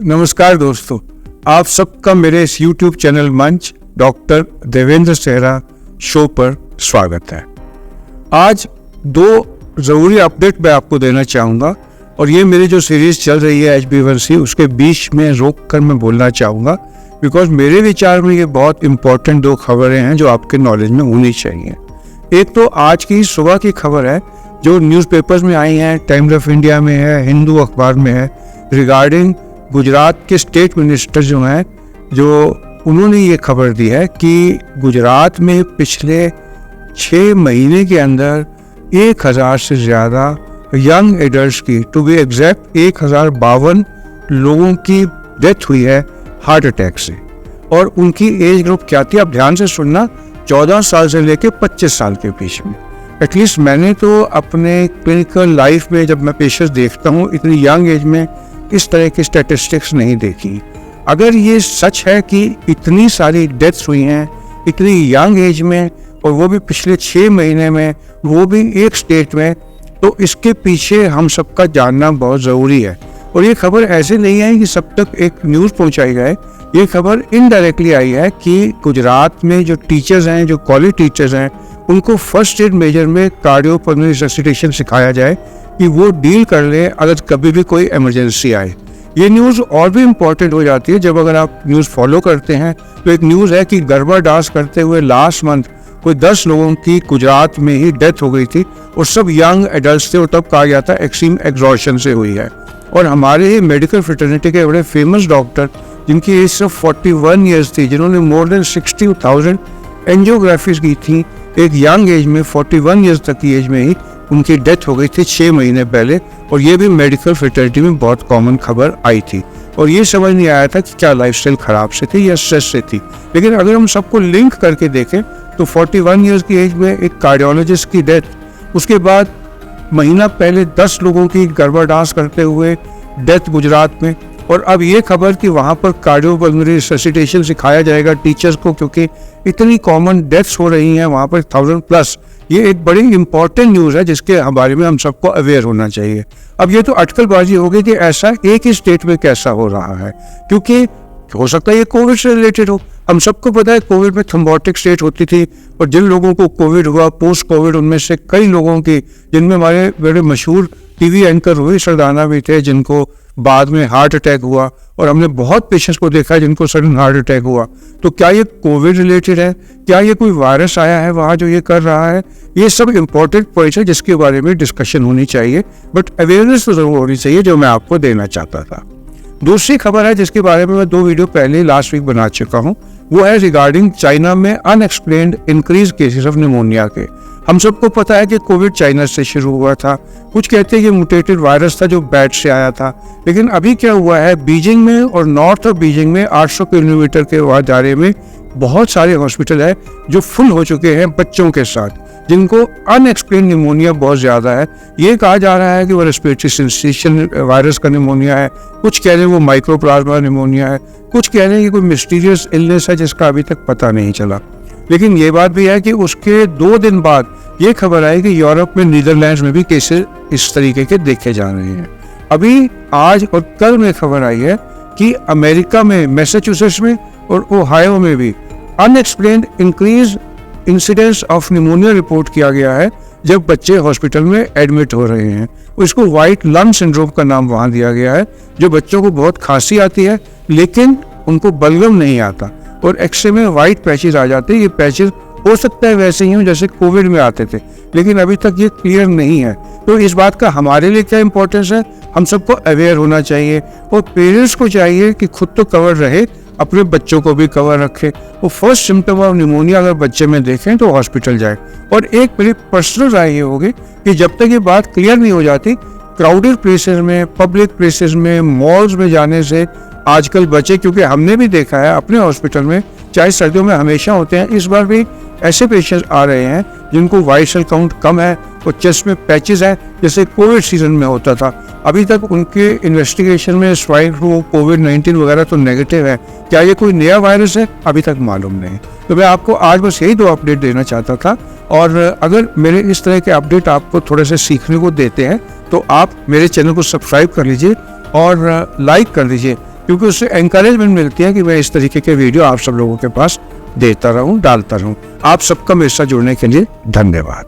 नमस्कार दोस्तों, आप सबका मेरे इस YouTube चैनल मंच डॉक्टर देवेंद्र सेहरा शो पर स्वागत है। आज दो ज़रूरी अपडेट मैं आपको देना चाहूँगा और ये मेरी जो सीरीज़ चल रही है HB1C उसके बीच में रोक कर मैं बोलना चाहूँगा, बिकॉज मेरे विचार में ये बहुत इंपॉर्टेंट दो खबरें हैं जो आपके नॉलेज में होनी चाहिए। एक तो आज की सुबह की खबर है जो न्यूज़पेपर्स में आई है, टाइम्स ऑफ इंडिया में है, हिंदू अखबार में है, रिगार्डिंग गुजरात के स्टेट मिनिस्टर जो हैं, जो उन्होंने ये खबर दी है कि गुजरात में पिछले 6 महीने के अंदर 1000 से ज़्यादा यंग एडल्ट्स की, टू बी एग्जैक्ट 1052 लोगों की डेथ हुई है हार्ट अटैक से। और उनकी एज ग्रुप क्या थी, आप ध्यान से सुनना, 14 साल से लेकर 25 साल के बीच में। एटलीस्ट मैंने तो अपने क्लिनिकल लाइफ में जब मैं पेशेंट्स देखता हूँ इतनी यंग एज में इस तरह की स्टैटिस्टिक्स नहीं देखी। अगर ये सच है कि इतनी सारी डेथ्स हुई हैं इतनी यंग एज में और वो भी पिछले 6 महीने में, वो भी एक स्टेट में, तो इसके पीछे हम सबका जानना बहुत ज़रूरी है। और ये खबर ऐसे नहीं है कि सब तक एक न्यूज़ पहुंचाई जाए, ये खबर इनडायरेक्टली आई है कि गुजरात में जो टीचर्स हैं, जो कॉलेज टीचर्स हैं, उनको फर्स्ट एड मेजर में कार्डियोपल्मोनरी रिससिटेशन सिखाया जाए कि वो डील कर ले अगर कभी भी कोई इमरजेंसी आए। ये न्यूज़ और भी इम्पोर्टेंट हो जाती है जब अगर आप न्यूज़ फॉलो करते हैं तो एक न्यूज़ है कि गरबा डांस करते हुए लास्ट मंथ कोई 10 लोगों की गुजरात में ही डेथ हो गई थी और सब यंग एडल्ट्स थे और तब कहा गया था एक्सट्रीम एग्जॉशन से हुई है। और हमारे ही मेडिकल फ्रेटर्निटी के बड़े फेमस डॉक्टर जिनकी एज सिर्फ 41 ईयर्स थी, जिन्होंने मोर देन 60,000 एंजियोग्राफीज की थी एक यंग एज में, 41 ईयर्स तक की एज में ही उनकी डेथ हो गई थी 6 महीने पहले। और ये भी मेडिकल फ्रेटर्निटी में बहुत कॉमन खबर आई थी और ये समझ नहीं आया था कि क्या लाइफस्टाइल खराब से थी या स्ट्रेस से थी। लेकिन अगर हम सबको लिंक करके देखें तो 41 ईयर्स की एज में एक कार्डियोलॉजिस्ट की डेथ, उसके बाद महीना पहले 10 लोगों की गरबा डांस करते हुए डेथ गुजरात में, और अब ये खबर कि वहाँ पर कार्डियोपल्मोनरी रिससिटेशन सिखाया जाएगा टीचर्स को क्योंकि इतनी कॉमन डेथ्स हो रही हैं वहाँ पर 1000+। ये एक बड़ी इंपॉर्टेंट न्यूज़ है जिसके बारे में हम सबको अवेयर होना चाहिए। अब ये तो अटकलबाजी हो गई कि ऐसा एक ही स्टेट में कैसा हो रहा है, क्योंकि हो सकता है ये कोविड से रिलेटेड हो। हम सबको पता है कोविड में थ्रोम्बोटिक स्टेट होती थी और जिन लोगों को कोविड हुआ पोस्ट कोविड, उनमें से कई लोगों की, जिनमें हमारे बड़े मशहूर टीवी एंकर रोहित सरदाना भी थे, जिनको बाद में हार्ट अटैक हुआ, और हमने बहुत पेशेंट्स को देखा है जिनको सडन हार्ट अटैक हुआ। तो क्या ये कोविड रिलेटेड है, क्या ये कोई वायरस आया है वहाँ जो ये कर रहा है? ये सब इम्पोर्टेंट पॉइंट्स है जिसके बारे में डिस्कशन होनी चाहिए, बट अवेयरनेस तो जरूर होनी चाहिए जो मैं आपको देना चाहता था। दूसरी खबर है जिसके बारे में मैं 2 वीडियो पहले लास्ट वीक बना चुका हूँ, वो है रिगार्डिंग चाइना में unexplained increase cases of pneumonia के। हम सबको पता है कि कोविड चाइना से शुरू हुआ था, कुछ कहते हैं ये म्यूटेटेड वायरस था जो बैट से आया था। लेकिन अभी क्या हुआ है, बीजिंग में और नॉर्थ ऑफ बीजिंग में 800 किलोमीटर के दायरे में बहुत सारे हॉस्पिटल है जो फुल हो चुके हैं बच्चों के साथ, जिनको अनएक्सप्लेन निमोनिया बहुत ज़्यादा है। ये कहा जा रहा है कि वो रेस्पिरेटरी सिंसेशन वायरस का निमोनिया है, कुछ कह रहे हैं वो माइक्रोप्लाज्मा निमोनिया है, कुछ कह रहे हैं कि कोई मिस्टीरियस इलनेस है जिसका अभी तक पता नहीं चला। लेकिन ये बात भी है कि उसके 2 दिन बाद ये खबर आई कि यूरोप में, नीदरलैंड्स में भी केसेस इस तरीके के देखे जा रहे हैं। अभी आज और कल में खबर आई है कि अमेरिका में, मैसाचुसेट्स में और ओहायो में भी unexplained increase incidence of pneumonia report किया गया है जब बच्चे हॉस्पिटल में एडमिट हो रहे हैं। इसको व्हाइट लंग सिंड्रोम का नाम वहाँ दिया गया है, जो बच्चों को बहुत खांसी आती है लेकिन उनको बलगम नहीं आता और एक्सरे में व्हाइट पैचेस आ जाते हैं। ये पैचेस हो सकता है वैसे ही हो जैसे कोविड में आते थे, लेकिन अभी तक ये क्लियर नहीं है। तो इस बात का हमारे लिए क्या इंपॉर्टेंस है, हम सबको अवेयर होना चाहिए और पेरेंट्स को चाहिए कि खुद तो कवर रहे, अपने बच्चों को भी कवर रखे। वो फर्स्ट सिम्टम ऑफ निमोनिया अगर बच्चे में देखें तो हॉस्पिटल जाए। और एक मेरी पर्सनल राय ये होगी कि जब तक ये बात क्लियर नहीं हो जाती, क्राउडेड प्लेसेस में, पब्लिक प्लेसेस में, मॉल्स में जाने से आजकल बचे, क्योंकि हमने भी देखा है अपने हॉस्पिटल में, चाहे सर्दियों में हमेशा होते हैं, इस बार भी ऐसे पेशेंट्स आ रहे हैं जिनको व्हाइट सेल काउंट कम है और चेस्ट में पैचेस हैं जैसे कोविड सीजन में होता था। अभी तक उनके इन्वेस्टिगेशन में स्वाइन फ्लू, कोविड-19 वगैरह तो नेगेटिव है। क्या ये कोई नया वायरस है, अभी तक मालूम नहीं। तो मैं आपको आज बस यही 2 अपडेट देना चाहता था। और अगर मेरे इस तरह के अपडेट आपको थोड़े से सीखने को देते हैं तो आप मेरे चैनल को सब्सक्राइब कर लीजिए और लाइक कर दीजिए। क्योंकि उससे एनकरेजमेंट मिलती है कि मैं इस तरीके के वीडियो आप सब लोगों के पास देता रहूं, डालता रहूं। आप सबका मेरे साथ जुड़ने के लिए धन्यवाद।